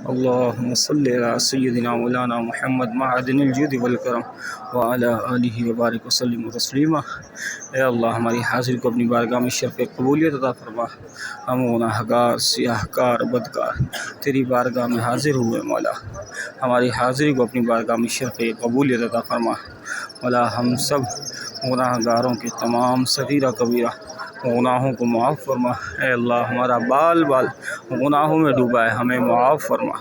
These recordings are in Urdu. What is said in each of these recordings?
اللهم صل على سيدنا مولانا محمد معدن الجود والکرم وعلى آلہ وبارک وسلم تسلیما۔ اے اللہ ہماری حاضری کو اپنی بارگاہ میں شرف قبولیت عطا فرما۔ ہم گناہ گار، سیاہ کار، بدکار تیری بارگاہ میں حاضر ہوئے مولا، ہماری حاضری کو اپنی بارگاہ میں شرف قبولیت عطا فرما۔ مولا ہم سب گناہ گاروں کے تمام صغیرہ کبیرہ گناہوں کو معاف فرما۔ اے اللہ ہمارا بال بال گناہوں میں ڈوبا ہے، ہمیں معاف فرما۔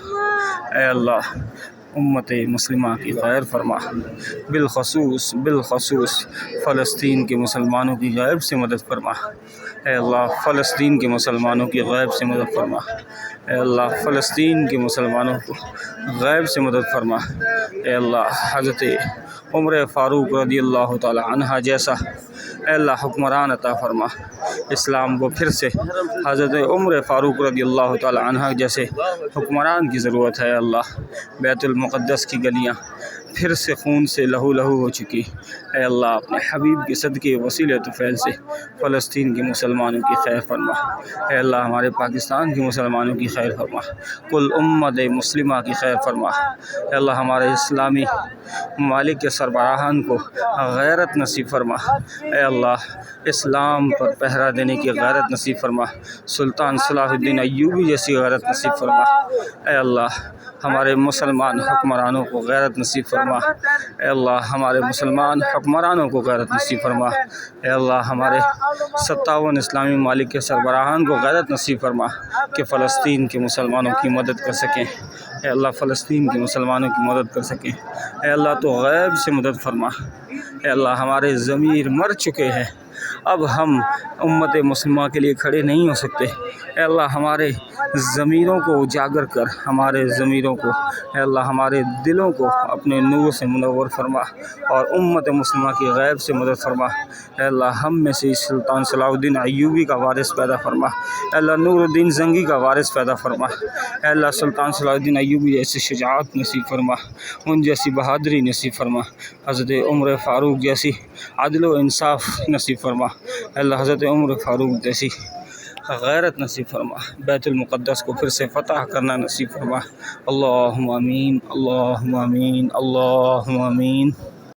اے اللہ امت مسلمہ کی خیر فرما، بالخصوص فلسطین کے مسلمانوں کی غیب سے مدد فرما۔ اے اللہ فلسطین کے مسلمانوں کی غیب سے مدد فرما۔ اے اللہ فلسطین کے مسلمانوں کو غیب سے مدد فرما۔ اے اللہ حضرت عمر فاروق رضی اللہ تعالی عنہ جیسا اے اللہ حکمران عطا فرما۔ اسلام کو پھر سے حضرت عمر فاروق رضی اللہ تعالی عنہ جیسے حکمران کی ضرورت ہے۔ اے اللہ بیت المقدس کی گلیاں پھر سے خون سے لہو لہو ہو چکی۔ اے اللہ اپنے حبیب کے صدقے وسیلہ طفیل سے فلسطین کے مسلمانوں کی خیر فرما۔ اے اللہ ہمارے پاکستان کے مسلمانوں کی خیر فرما، کل امت مسلمہ کی خیر فرما۔ اے اللہ ہمارے اسلامی ممالک کے سربراہان کو غیرت نصیب فرما۔ اے اللہ اسلام پر پہرا دینے کی غیرت نصیب فرما، سلطان صلاح الدین ایوبی جیسی غیرت نصیب فرما۔ اے اللہ ہمارے مسلمان حکمرانوں کو غیرت نصیب فرما۔ اے اللہ ہمارے مسلمان حکمرانوں کو غیرت نصیب فرما۔ اے اللہ ہمارے 57 اسلامی ممالک کے سربراہان کو غیرت نصیب فرما کہ فلسطین کے مسلمانوں کی مدد کر سکیں۔ اے اللہ فلسطین کے مسلمانوں کی مدد کر سکیں۔ اے اللہ تو غیب سے مدد فرما۔ اے اللہ ہمارے ضمیر مر چکے ہیں، اب ہم امت مسلمہ کے لیے کھڑے نہیں ہو سکتے۔ اے اللہ ہمارے ضمیروں کو اجاگر کر، ہمارے ضمیروں کو اے اللہ ہمارے دلوں کو اپنے نور سے منور فرما اور امت مسلمہ کی غیب سے مدد فرما۔ اے اللہ ہم میں سے سلطان صلاح الدین ایوبی کا وارث پیدا فرما۔ اے اللہ نور الدین زنگی کا وارث پیدا فرما۔ اے اللہ سلطان صلاح الدین ایوبی جیسی شجاعت نصیب فرما، ان جیسی بہادری نصیب فرما، حضرت عمر فاروق جیسی عدل و انصاف نصیب فرما۔ اے اللہ حضرت عمر فاروق جیسی غیرت نصیب فرما، بیت المقدس کو پھر سے فتح کرنا نصیب فرما۔ اللہم آمین، اللہم آمین، اللہم آمین۔